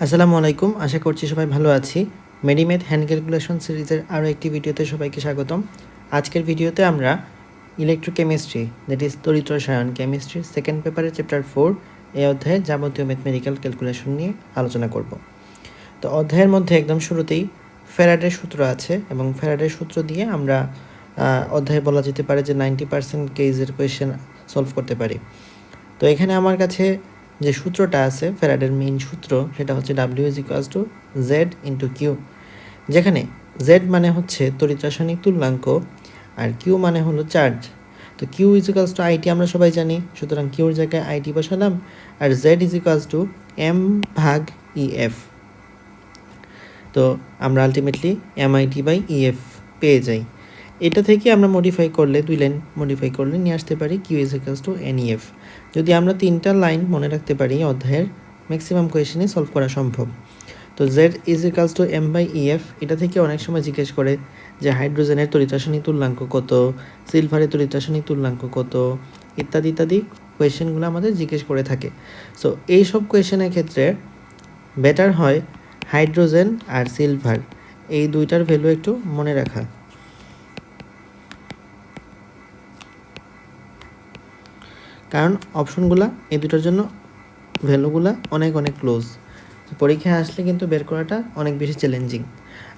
আসসালামু আলাইকুম, আশা করছি সবাই ভালো আছি। মেডিমেড হ্যান্ড ক্যালকুলেশন সিরিজের আরও একটি ভিডিওতে সবাইকে স্বাগতম। আজকের ভিডিওতে আমরা ইলেকট্রোকেমিস্ট্রি, দ্যাট ইজ তড়িৎ রসায়ন কেমিস্ট্রি সেকেন্ড পেপারের চ্যাপ্টার 4 এই অধ্যায়ের যাবতীয় ম্যাথমেটিক্যাল ক্যালকুলেশন নিয়ে আলোচনা করব। তো অধ্যায়ের মধ্যে একদম শুরুতেই ফ্যারাডের সূত্র আছে এবং ফ্যারাডের সূত্র দিয়ে আমরা অধ্যায়ে বলা যেতে পারে যে 90% কেসের কোয়েশ্চেন সলভ করতে পারি। তো এখানে আমার কাছে যে সূত্রটা আছে ফ্যারাডের মেইন সূত্র, সেটা হচ্ছে W is equals to Z into Q, যেখানে জেড মানে হচ্ছে তড়িৎ রাসায়নিক তুল্যাঙ্ক আর কিউ মানে হলো চার্জ। তো Q is equals to IT আমরা সবাই জানি, সুতরাং কিউর জায়গায় আইটি বসালাম, আর Z is equals to M ভাগ ইএফ। তো আমরা আলটিমেটলি MIT বাই ইএফ পেয়ে যাই। এটা থেকে আমরা মডিফাই করলে, দুই লাইন মডিফাই করলে নিয়ে আসতে পারি Q is equals to NEF। যদি আমরা 3টা লাইন মনে রাখতে পারি, অধ্যায়ের ম্যাক্সিমাম কোয়েশনে সলভ করা সম্ভব। তো Z is equals to M by EF, এটা থেকে অনেক সময় জিজ্ঞেস করে যে হাইড্রোজেনের তড়িৎ রাসায়নিক তুল্যাঙ্ক কত, সিলভারের তড়িৎ রাসায়নিক তুল্যাঙ্ক কত, ইত্যাদি ইত্যাদি কোয়েশনগুলো আমাদের জিজ্ঞেস করে থাকে। সো এই সব কোয়েশনের ক্ষেত্রে বেটার হয় হাইড্রোজেন আর সিলভার এই দুইটার ভ্যালু একটু মনে রাখা, কারণ অপশনগুলা এই দুটোর জন্য ভ্যালুগুলা অনেক অনেক ক্লোজ। পরীক্ষায় আসলে কিন্তু বের করাটা অনেক বেশি চ্যালেঞ্জিং।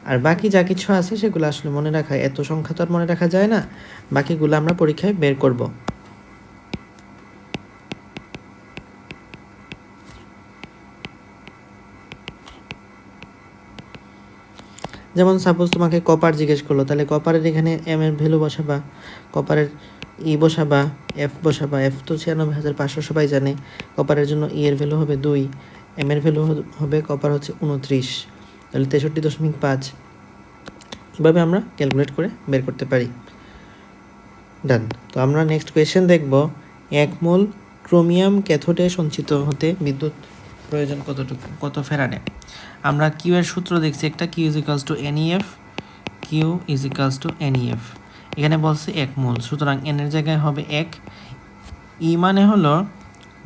আর বাকি যা কিছু আছে সেগুলো আসলে মনে রাখা, এত সংখ্যা তো আর মনে রাখা যায় না, বাকিগুলো আমরা পরীক্ষায় বের করব। যেমন সাপোজ তোমাকে কপার জিজ্ঞেস করলো, তাহলে কপারের এখানে এম এর ভ্যালু বসাবা, কপারের বসাবা, এফ বসাবা। এফ তো 96,500 সবাই জানে, কপারের জন্য এর ভ্যালু হবে 2, এম এর ভ্যালু হবে কপার হচ্ছে 29, তাহলে 63.5। এভাবে আমরা ক্যালকুলেট করে বের করতে পারি। ডান। তো আমরা নেক্সট কোয়েশ্চেন দেখব, 1 মোল ক্রোমিয়াম ক্যাথোডে সঞ্চিত হতে বিদ্যুৎ প্রয়োজন কত ফ্যারাডে। আমরা কিউ এর সূত্র দেখছি একটা, Q is equals to NEF, Q is equals to NEF। এখানে বলছে 1 মোল, সুতরাং এন এর জায়গায় হবে 1, মানে হলো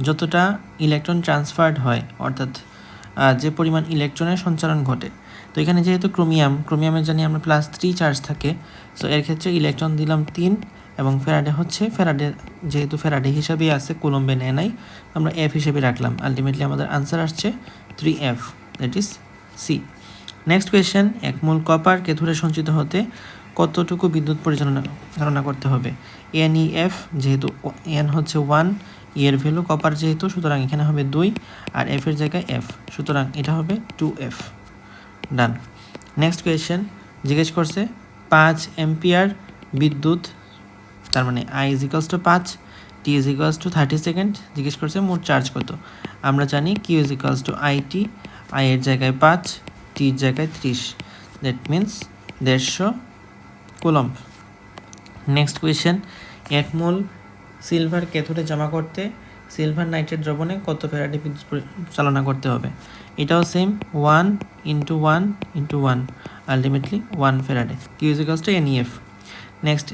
যতটা ইলেকট্রন ট্রান্সফার্ড হয়, অর্থাৎ যে পরিমাণ ইলেকট্রনের সঞ্চালন ঘটে। তো এখানে যেহেতু ক্রোমিয়ামের জানি আমরা +3 চার্জ থাকে, সো এর ক্ষেত্রে ইলেকট্রন দিলাম 3, এবং ফ্যারাডে যেহেতু ফ্যারাডে হিসাবেই আছে, কুলম্বে নেয় নাই, আমরা F হিসেবে রাখলাম। আলটিমেটলি আমাদের আনসার আসছে 3F, that is C. Next question, 1 mole copper ক্যাথোডে সঞ্চিত হতে কতটুকু বিদ্যুৎ পরিচালনা করতে হবে। NEF, যেহেতু N হচ্ছে 1, এর ভ্যালু কপার যেহেতু, সুতরাং এখানে হবে 2, আর F এর জায়গায় F, সুতরাং এটা হবে 2F। ডান। নেক্সট কোয়েশ্চেন জিজ্ঞেস করছে 5 এম্পিয়ার বিদ্যুৎ, তার মানে I is equals to 5, T is equals to 30 second, জিজ্ঞেস করছে মোট চার্জ কত। আমরা জানি Q is equals to IT, I এর জায়গায় 5, T এর জায়গায় 30, that means 150 coulomb. Next question, 1 mole silver ক্যাথোডে জমা করতে সিলভার নাইট্রেট দ্রবণে কত ফ্যারাডে বিদ্যুৎ চালনা করতে হবে। এটাও same, 1 × 1 × 1, ultimately 1 faraday. Q is equals to NEF। Next,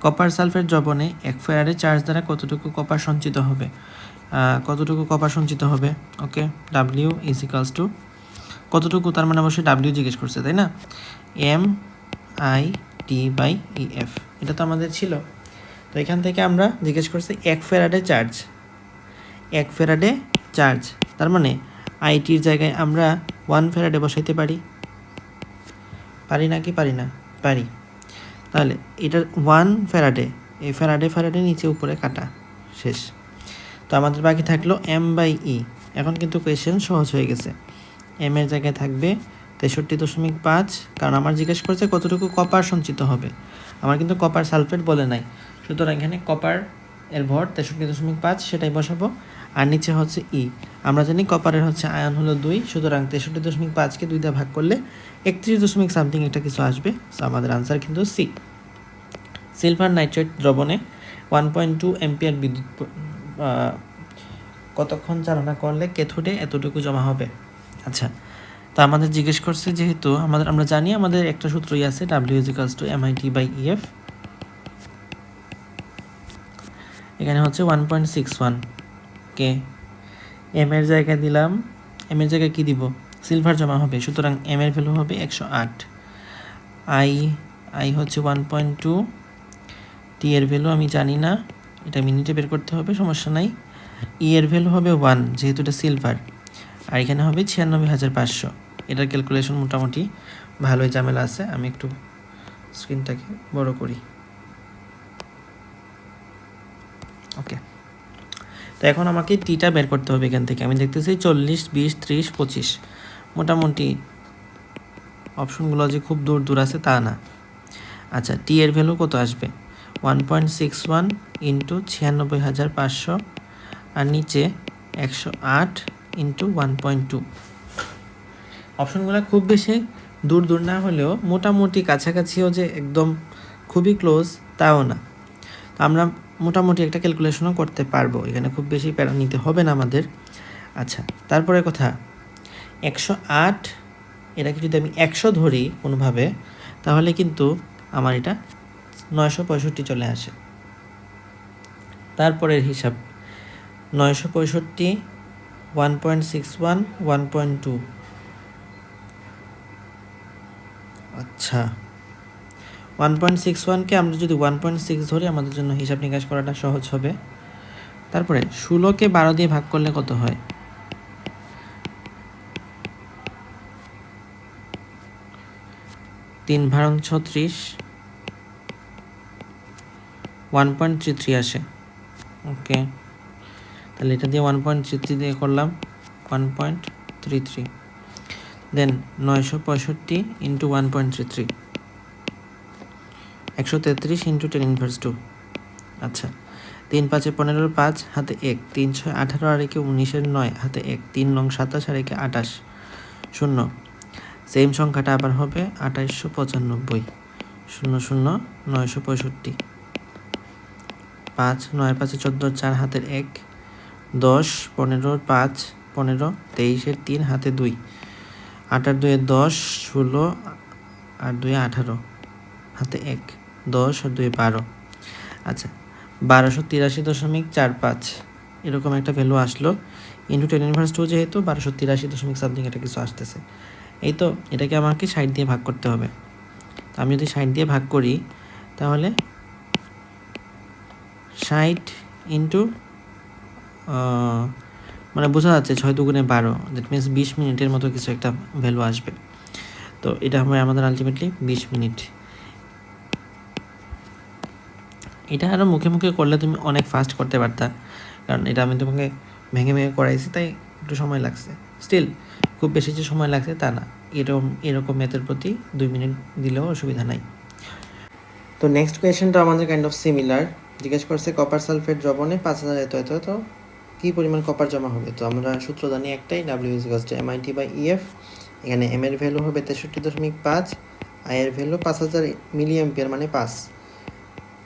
copper sulphate দ্রবণে 1 ফ্যারাডে চার্জ দ্বারা কতটুকু কপার সঞ্চিত হবে। Okay, W is equals to কতটুকু, তার মানে অবশ্যই W জিজ্ঞেস করছে, তাই না। MIT বাই EF, এটা তো আমাদের ছিল। তো এখান থেকে আমরা জিজ্ঞেস করছি 1 ফ্যারাডে চার্জ, তার মানে আইটির জায়গায় আমরা 1 ফ্যারাডে বসাইতে পারি নাকি পারি না? পারি। তাহলে এটার 1 ফ্যারাডে, এই ফ্যারাডে নিচে উপরে কাটা, শেষ। তো আমাদের বাকি থাকলো M/E। এখন কিন্তু কোয়েশ্চেন সহজ হয়ে গেছে। M এর জায়গায় থাকবে 63.5, কারণ আমার জিজ্ঞেস করছে কতটুকু কপার সঞ্চিত হবে, আমার কিন্তু কপার সালফেট বলে নাই, সুতরাং এখানে কপার এর ভর 63.5 সেটাই বসাবো, আর নিচে হচ্ছে E। আমরা জানি কপারের হচ্ছে আয়ন হলো 2, সুতরাং 63.5কে 2 দিয়ে ভাগ করলে 31 সামথিং একটা কিছু আসবে। সো আমাদের আনসার কিন্তু সি। সিলভার নাইট্রেট দ্রবণে 1.2 এম্পিয়ার বিদ্যুৎ কতক্ষণ চালনা করলে ক্যাথোডে এতটুকু জমা হবে। আচ্ছা, তো আমাদের জিজ্ঞেস করছে, যেহেতু আমরা জানি আমাদের একটা সূত্রই আছে, W is equals to MIT by EF। এখানে হচ্ছে 1.61 কে, এম এর জায়গায় দিলাম, এম এর জায়গায় কি দিব, সিলভার জমা হবে, সুতরাং এম এর ভ্যালু হবে 108। আই হচ্ছে 1.2, টি এর ভ্যালু আমি জানি না, এটা মিনিটে বের করতে হবে, সমস্যা নাই। ই এর ভ্যালু হবে 1, যেহেতু এটা সিলভার, আর এখানে হবে 96,500। এটার ক্যালকুলেশন মোটামুটি ভালোই ঝামেলা আছে। আমি একটু স্ক্রিনটাকে বড় করি। ওকে, তো এখন আমাকে টিটা বের করতে হবে এখান থেকে। আমি দেখতেছি 40, 20, 30, 25, মোটামুটি অপশনগুলো যে খুব দূর দূর আছে তা না। আচ্ছা, টি এর ভ্যালু কত আসবে? 1.61 ইন্টু 96,500, আর নিচে 108 ইন্টু 1.2। অপশনগুলো খুব বেশি দূর দূর না হলেও মোটামুটি কাছাকাছিও যে একদম খুবই ক্লোজ তাও না। তো আমরা মোটামুটি একটা ক্যালকুলেশনও করতে পারবো, এখানে খুব বেশি প্যারা নিতে হবে না আমাদের। আচ্ছা, তারপরে কথা 108, এটাকে যদি আমি 100 ধরি কোনোভাবে, তাহলে কিন্তু আমার এটা 965 চলে আসে। তারপরের হিসাব 965, 1.61, 1.2। আচ্ছা, 1.61কে আমরা যদি 1.6 ধরি, আমাদের জন্য হিসাব নিকাশ করাটা সহজ হবে। তারপরে 16কে 12 দিয়ে ভাগ করলে কত হয়? 3 ভাগ 36, 1.33 আসে। ওকে, তাহলে এটা দিয়ে 1.33 দিয়ে করলাম 1.33, দেন 965 ইন্টু 1.33, 133 ইন্টু 10^2। আচ্ছা, 3 5 15, 5 হাতে 1, 3 6 18 আর 1 19, 9 হাতে 1, 3 9 27 আর 1 28, 0। সেম সংখ্যাটা আবার হবে 2895, 0 0 965, 5 9 5 14, 4 হাতের 1, 10 15 5 15, 23 3 হাতে 2, 8 আর 2 10, 16 আর 2 18 হাতে 1, 10 আর 2 12। আচ্ছা, 1283.45 এরকম একটা ভ্যালু আসলো। ইন্টু 10^2 যেহেতু 1283 সামথিং এটা কিছু আসতেছে। এই তো, এটাকে আমাকে 60 দিয়ে ভাগ করতে হবে। তো আমি যদি 60 দিয়ে ভাগ করি, তাহলে 60 ইন্টু মানে বোঝা যাচ্ছে 6 দুগুণে 12, দ্যাট মিনস 20 মিনিটের মতো কিছু একটা ভ্যালু আসবে। তো এটা হবে আমাদের আলটিমেটলি 20 মিনিট। এটা আরও মুখে মুখে করলে তুমি অনেক ফাস্ট করতে পারতা, কারণ এটা আমি তোমাকে ভেঙে ভেঙে করাইছি, তাই একটু সময় লাগছে। স্টিল খুব বেশি যে সময় লাগছে তা না, এরকম ম্যাথের প্রতি 2 মিনিট দিলেও অসুবিধা নাই। তো নেক্সট কোয়েশ্চেনটা আমাদের কাইন্ড অফ সিমিলার। জিজ্ঞেস করছে কপার সালফেট দ্রবণে 5000 এত কী পরিমাণ কপার জমা হবে। তো আমরা সূত্র জানি একটাই, W=MIT/EF। এখানে এম এর ভ্যালু হবে 63.5, আই এর ভ্যালু 5000 মিলি অ্যাম্পিয়ার মানে 5,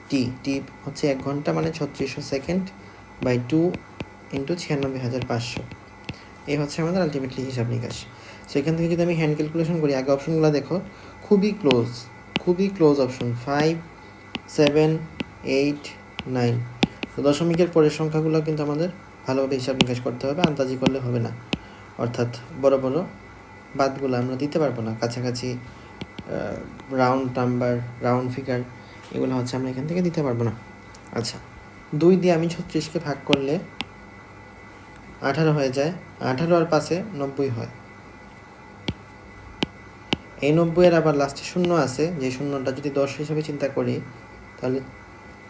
টি হচ্ছে 1 ঘন্টা মানে 3600 সেকেন্ড বাই 2 ইন্টু 96,500। এই হচ্ছে আমাদের আলটিমেটলি হিসাব নিকাশ। সো এখান থেকে যদি আমি হ্যান্ড ক্যালকুলেশন করি, আগে অপশনগুলো দেখো খুবই ক্লোজ অপশন 5 7 8 9। তো দশমিকের পরের সংখ্যাগুলো কিন্তু আমাদের ভালোভাবে হিসাব নিকাশ করতে হবে, আন্দাজি করলে হবে না। অর্থাৎ বড় বড় বাদগুলো আমরা দিতে পারবো না, কাছাকাছি রাউন্ড নাম্বার, রাউন্ড ফিগার, এগুলো হচ্ছে আমরা এখান থেকে দিতে পারবো না। আচ্ছা, 2 দিয়ে আমি 36কে ভাগ করলে 18 হয়ে যায়, 18 আর 5-এ 90 হয়। এই 90-এর আবার লাস্টে শূন্য আছে, যে শূন্যটা যদি 10 হিসেবে চিন্তা করি, তাহলে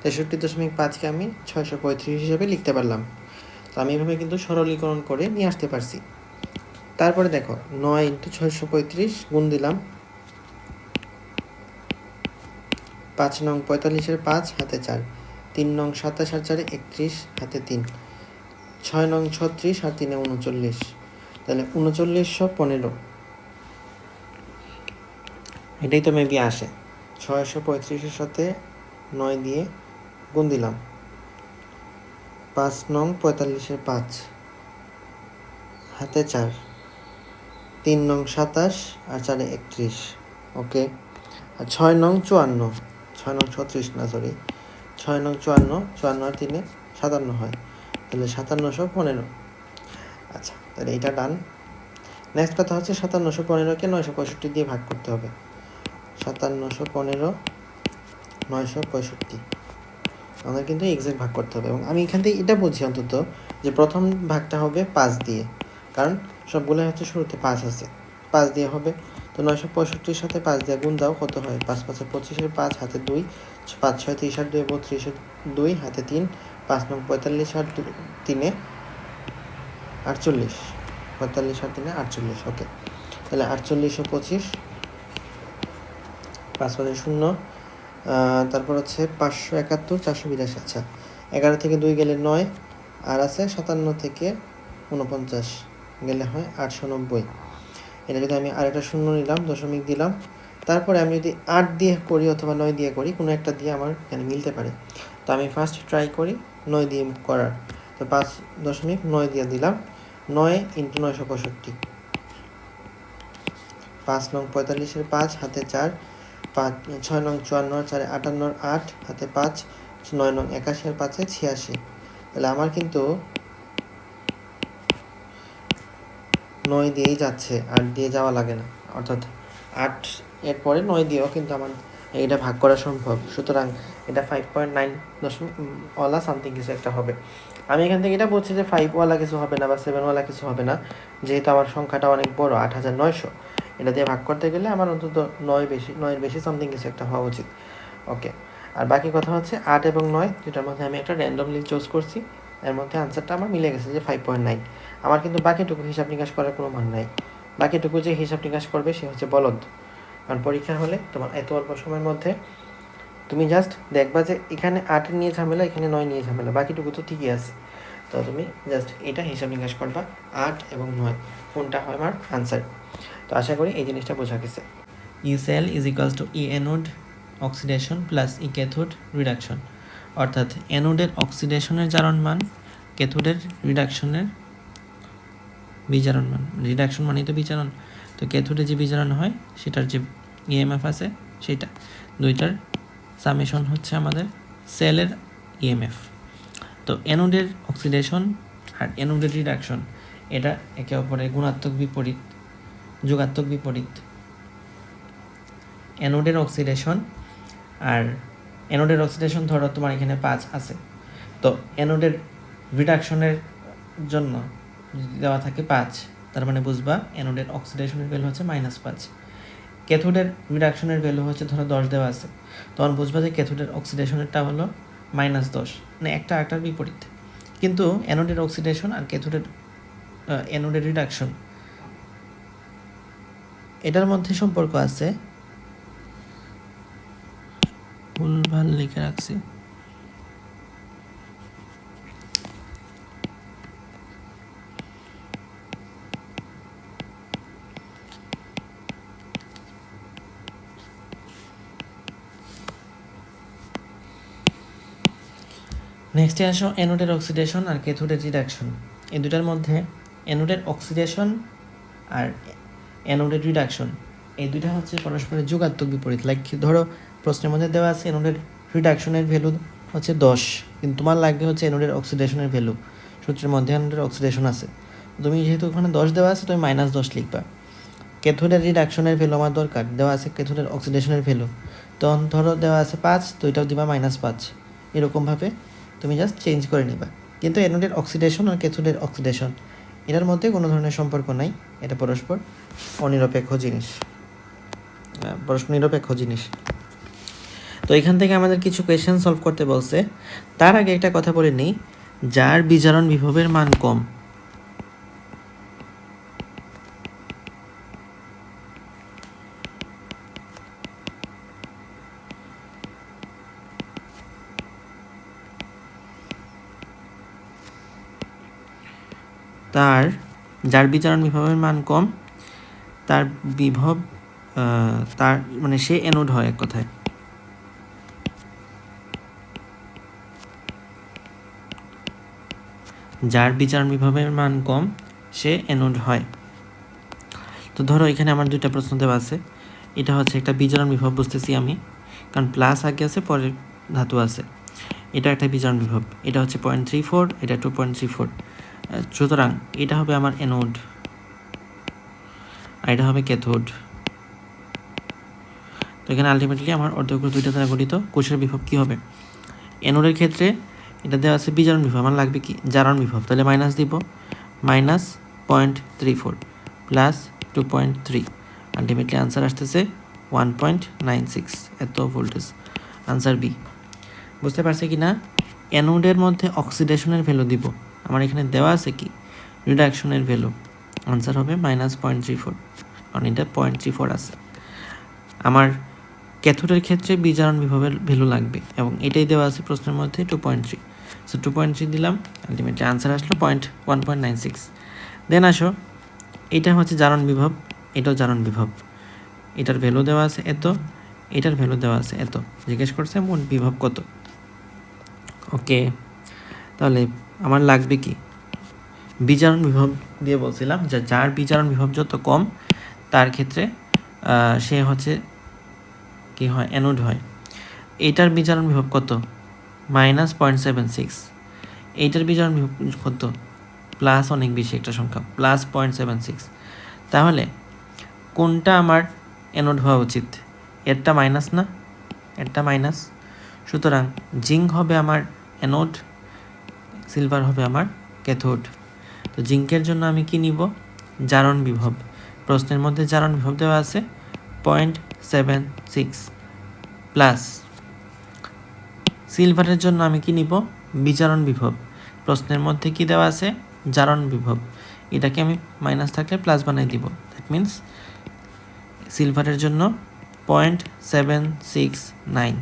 63.5কে আমি 635 হিসেবে লিখতে পারলাম। তো আমি এভাবে কিন্তু সরলীকরণ করে নিয়ে আসতে পারছি। তারপরে দেখো 9 ইন্টু 635 গুণ দিলাম, 5 নং 45-এর 5 হাতে 4, 3 নং 27 আর 4 31 হাতে 3, 6 নং 36 আর 3 39, তাহলে 3915। এটাই তো মেবি আসে। 635-এর সাথে 9 দিয়ে গুণ দিলাম, 5 নং 45-এর 5 হাতে 4, 3 নং 27 আর 4 31। ওকে, আর 6 নং 54, 6 নং 36 না সরি, 6 নং 54 আর 3 57 হয়, তাহলে 5715। আচ্ছা, তাহলে এইটা ডান। নেক্সট কথা হচ্ছে 5715-কে 965 দিয়ে ভাগ করতে হবে। 5715 965 আমাদের কিন্তু এক্সাক্ট ভাগ করতে হবে। এবং আমি এখান থেকে এটা বুঝি অন্তত যে প্রথম ভাগটা হবে 5 দিয়ে, কারণ সবগুলো হচ্ছে শুরুতে 5 আছে, 5 দিয়ে হবে। তো 965-র সাথে 5 দিয়ে গুণ দাও, কত হয়? 5 5 25, 5 হাতে 2, 5 6 30 আর 2 32, 2 হাতে 3, 5 9 45 আর 3 48, 45 আর 3 48। ওকে, তাহলে 48 ও 25, 5 5 0, তারপর হচ্ছে 571 482। আচ্ছা, 11 থেকে 2 গেলে 9, আর আছে 57 থেকে 49 গেলে হয় 890। এটা যদি আমি আরেকটা শূন্য নিলাম, দশমিক দিলাম, তারপরে আমি যদি 8 দিয়ে করি অথবা 9 দিয়ে করি, কোনো একটা দিয়ে আমার এখানে মিলতে পারে। তো আমি ফার্স্ট ট্রাই করি 9 দিয়ে করার। তো 5.9 দিয়ে দিলাম, 9 × 965, 5 নং 45-এর 5 হাতে 4, 5 6 নং 54, 4 58, 8 হাতে 5, 9 নং 81 আর 5 86। তাহলে আমার কিন্তু 9 দিয়েই যাচ্ছে, 8 দিয়ে যাওয়া লাগে না, অর্থাৎ 8 এর পরে 9 দিয়েও কিন্তু আমার এইটা ভাগ করা সম্ভব। সুতরাং এটা 5.9 ওয়ালা সামথিং কিছু একটা হবে। আমি এখান থেকে এটা বলছি যে 5 ওয়ালা কিছু হবে না বা 7 ওয়ালা কিছু হবে না, যেহেতু আমার সংখ্যাটা অনেক বড়, 8900। এটা দিয়ে ভাগ করতে গেলে আমার অন্তত 9-এর বেশি সামথিং কিছু একটা হওয়া উচিত। ওকে, আর বাকি কথা হচ্ছে 8 এবং 9 দুটার মধ্যে আমি একটা র্যান্ডমলি চুজ করছি, এর মধ্যে আনসারটা আমার মিলে গেছে যে 5.9। আমার কিন্তু বাকিটুকু হিসাব নিকাশ করার কোনো মান নাই। বাকিটুকু যে হিসাব নিকাশ করবে সে হচ্ছে বলদ। কারণ পরীক্ষা হলে তোমার এত অল্প সময়ের মধ্যে তুমি জাস্ট দেখবা যে এখানে 8 নিয়ে ঝামেলা, এখানে 9 নিয়ে ঝামেলা, বাকিটুকু তো ঠিকই আছে। তো তুমি জাস্ট এটা হিসাব নিকাশ করবা, 8 এবং 9 কোনটা হয় আমার আনসার। তো আশা করি এই জিনিসটা বোঝা গেছে। E cell is equals to E anode oxidation plus E cathode reduction, অর্থাৎ অ্যানোডের অক্সিডেশনের জারণ মান, ক্যাথোডের রিডাকশনের বিজারণ মান। রিডাকশন মানেই তো বিজারণ, তো ক্যাথোডে যে বিজারণ হয় সেটার যে ইএমএফ আছে সেটা, দুইটার সামেশন হচ্ছে আমাদের সেলের ইএমএফ। তো অ্যানোডের অক্সিডেশন আর অ্যানোডের রিডাকশন এটা একে অপরের গুণাত্মক বিপরীত, যোগাত্মক বিপরীত। অ্যানোডের অক্সিডেশন আর অ্যানোডের অক্সিডেশন ধরো তোমার এখানে 5 আছে, তো অ্যানোডের রিডাকশনের জন্য যদি দেওয়া থাকে 5, তার মানে বুঝবা অ্যানোডের অক্সিডেশনের ভ্যালু হচ্ছে -5। ক্যাথোডের রিডাকশনের ভ্যালু হচ্ছে ধরো 10 দেওয়া আছে, তখন বুঝবা যে ক্যাথোডের অক্সিডেশনেরটা হলো -10, মানে একটা আরেকটার বিপরীত। কিন্তু অ্যানোডের অক্সিডেশন আর ক্যাথোডের অ্যানোডের রিডাকশন এটার মধ্যে সম্পর্ক আছে, ভুলভাল লিখে রাখছি। নেক্সটে আসো অ্যানোডের অক্সিডেশন আর ক্যাথোডের রিডাকশন। এই দুটার মধ্যে অ্যানোডের অক্সিডেশন আর অ্যানোডের রিডাকশন এই দুটা হচ্ছে পরস্পরের যোগাত্মক বিপরীত। লাইক ধরো প্রশ্নের মধ্যে দেওয়া আছে অ্যানোডের রিডাকশনের ভ্যালু হচ্ছে 10, কিন্তু তোমার লাগবে হচ্ছে অ্যানোডের অক্সিডেশনের ভ্যালু, সূত্রের মধ্যে অ্যানোডের অক্সিডেশন আছে, তুমি যেহেতু ওখানে 10 দেওয়া আছে তুমি -10 লিখবা। ক্যাথোডের রিডাকশনের ভ্যালু আমার দরকার, দেওয়া আছে ক্যাথোডের অক্সিডেশনের ভ্যালু, তখন ধরো দেওয়া আছে 5, তো এটাও দিবা -5, এরকমভাবে তুমি জাস্ট চেঞ্জ করে নিবা। কিন্তু অ্যানোডের অক্সিডেশন আর ক্যাথোডের অক্সিডেশন এটার মধ্যে কোনো ধরনের সম্পর্ক নাই, এটা পরস্পর অনিরপেক্ষ জিনিস, পরস্পর নিরপেক্ষ জিনিস। তো এখান থেকে আমাদের কিছু কোয়েশ্চেন সলভ করতে বলছে। তার আগে একটা কথা বলে নিই, যার বিজারণ বিভবের মান কম, যার বিজারণ বিভবের মান কম, তার বিভব তার মানে সে অ্যানোড হয় এক কথায়। যার বিজারণ বিভবের মান কম সে অ্যানোড হয়। তো ধরো এখানে আমার দুইটা প্রশ্ন দেওয়া আছে, এটা হচ্ছে একটা বিজারণ বিভব বুঝতেছি আমি, কারণ প্লাস আগে আছে পরে ধাতু আছে, এটা একটা বিজারণ বিভব, এটা হচ্ছে 0.34, এটা 2.34, সুতরাং এটা হবে আমার অ্যানোড। আর এটা হবে ক্যাথোড। তো এখানে আলটিমেটলি আমার অর্ধগোল দুইটা দ্বারা গঠিত। কোষের বিভব কী হবে? অ্যানোডের ক্ষেত্রে এটা দেওয়া আছে বিজারণ বিভব, আমার লাগবে কি জারণ বিভব, তাহলে মাইনাস দিব, -0.34 প্লাস 2.3, আলটিমেটলি আনসার আসতেছে 1.96, এত ভোল্টেজ। Answer B. বুঝতে পারছে কি না? অ্যানোডের মধ্যে অক্সিডেশনের ভ্যালু দিব, আমার এখানে দেওয়া আছে কি রিডাকশনের ভ্যালু, আনসার হবে -0.34, কারণ এটা 0.34 আছে। আমার ক্যাথোডের ক্ষেত্রে বিজারণ বিভবের ভ্যালু লাগবে এবং এটাই দেওয়া আছে প্রশ্নের মধ্যে 2.3, সো 2.3 দিলাম, আলটিমেটলি আনসার আসলো 1.96। দেন আসো, এটা হচ্ছে জারণ বিভব, এটাও জারণ বিভব, এটার ভ্যালু দেওয়া আছে এত, এটার ভ্যালু দেওয়া আছে এত, জিজ্ঞেস করছে মোট বিভব কত। ওকে, তাহলে আমার লাগবে কি বিজারণ বিভব দিয়ে বলছিলাম যে যার বিজারণ বিভব যত কম তার ক্ষেত্রে সে হচ্ছে কি হয়, অ্যানোড হয়। এইটার বিজারণ বিভব কত? -0.76। এইটার বিজারণ বিভব কত? প্লাস অনেক বেশি একটা সংখ্যা, +0.76। তাহলে কোনটা আমার অ্যানোড হওয়া উচিত? এরটা মাইনাস না, এরটা মাইনাস, সুতরাং জিঙ্ক হবে আমার অ্যানোড, সিলভার হবে আমার ক্যাথোড। তো জিঙ্কের জন্য আমি কি নিব? জারণ বিভব। প্রশ্নের মধ্যে জারণ বিভব দেওয়া আছে 0.76 প্লাস। সিলভারের জন্য আমি কি নিব? বিজারণ বিভব। প্রশ্নের মধ্যে কি দেওয়া আছে? জারণ বিভব। এটাকে আমি মাইনাস থাকলে প্লাস বানাই দিব, দ্যাট মিন্স সিলভারের জন্য 0.769,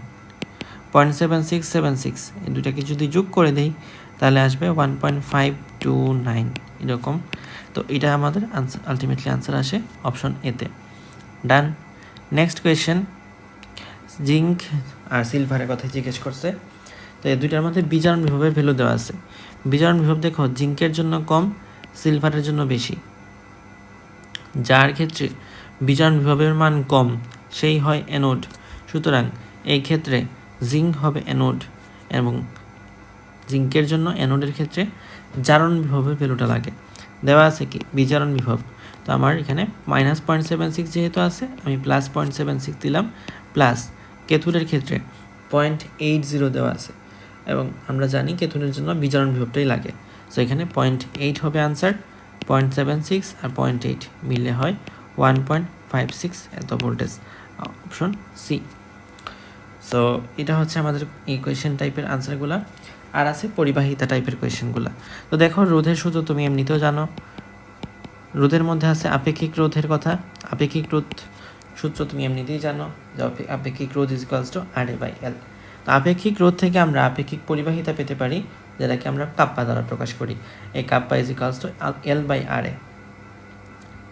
0.7676, এই দুটাকে যদি যোগ করে দেই তাহলে আসবে 1.529 এরকম। তো এটা আমাদের আনসার, আলটিমেটলি আনসার আসে অপশন এতে। ডান। নেক্সট কোয়েশ্চেন, জিঙ্ক আর সিলভারের কথা জিজ্ঞেস করছে। তো এই দুইটার মধ্যে বিজারণ বিভবের ভ্যালু দেওয়া আছে। বিজারণ বিভব দেখো জিঙ্কের জন্য কম, সিলভারের জন্য বেশি। যার ক্ষেত্রে বিজারণ বিভবের মান কম সেই হয় অ্যানোড, সুতরাং এই ক্ষেত্রে জিঙ্ক হবে অ্যানোড এবং জিঙ্কের জন্য অ্যানোডের ক্ষেত্রে জারণ বিভবের ভ্যালুটা লাগে। দেওয়া আছে কি বিজারণ বিভব, তো আমার এখানে -0.76 যেহেতু আছে আমি +0.76 দিলাম, প্লাস ক্যাথোডের ক্ষেত্রে 0.80 দেওয়া আছে এবং আমরা জানি ক্যাথোডের জন্য বিজারণ বিভবটাই লাগে, সো এখানে 0.8 হবে আনসার। 0.76 আর 0.8 মিললে হয় 1.56, এত ভোল্টেজ, অপশন সি। সো এটা হচ্ছে আমাদের এই কোয়েশ্চেন টাইপের আনসারগুলো। আর আছে পরিবাহিতা টাইপের কোয়েশ্চেনগুলো। তো দেখো রোধের সূত্র তুমি এমনিতেও জানো, রোধের মধ্যে আছে আপেক্ষিক রোধের কথা। আপেক্ষিক রোধ সূত্র তুমি এমনিতেই জানো যে আপেক্ষিক রোধ =RA/L। তো আপেক্ষিক রোধ থেকে আমরা আপেক্ষিক পরিবাহিতা পেতে পারি, যেটাকে আমরা কাপ্পা দ্বারা প্রকাশ করি। এই কাপ্পা L/RA।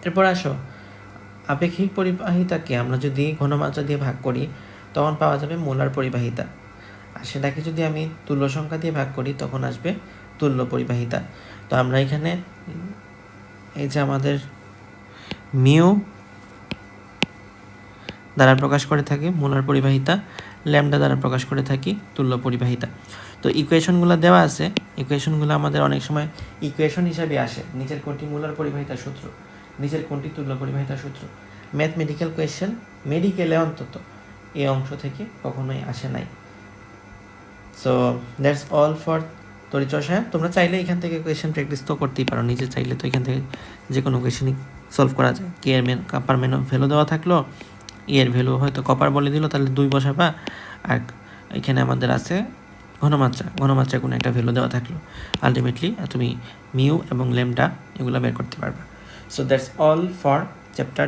এরপর আসো, আপেক্ষিক পরিবাহিতাকে আমরা যদি ঘনমাত্রা দিয়ে ভাগ করি তখন পাওয়া যাবে মোলার পরিবাহিতা, আর সেটাকে যদি আমি তুল্য সংখ্যা দিয়ে ভাগ করি তখন আসবে তুল্য পরিবাহিতা। তো আমরা এখানে এই যে আমাদের মিউ দ্বারা প্রকাশ করে থাকি মোলার পরিবাহিতা, ল্যামডা দ্বারা প্রকাশ করে থাকি তুল্য পরিবাহিতা। তো ইকুয়েশনগুলো দেওয়া আছে, ইকুয়েশনগুলো আমাদের অনেক সময় ইকুয়েশন হিসাবে আসে, নিচের কোনটি মোলার পরিবাহিতার সূত্র, নিচের কোনটি তুল্য পরিবাহিতার সূত্র। ম্যাথমেটিক্যাল কোয়েশ্চেন মেডিকেলে অন্তত এই অংশ থেকে কখনোই আসে নাই। সো দ্যাটস অল ফর তড়িৎ রসায়ন। তোমরা চাইলে এখান থেকে কোয়েশ্চেন প্র্যাকটিস তো করতেই পারো, নিজে চাইলে তো এখান থেকে যে কোনো কোয়েশ্চেনই সলভ করা যায়। কে এর কাপার ভ্যালু দেওয়া থাকলো, এর ভ্যালু হয়তো কপার বলে দিল, তাহলে 2 বসাবা, আর এখানে আমাদের আছে ঘনমাত্রা কোনো একটা ভ্যালু দেওয়া থাকলো, আলটিমেটলি তুমি মিউ এবং ল্যামডা এগুলো বের করতে পারবা। So that's all for chapter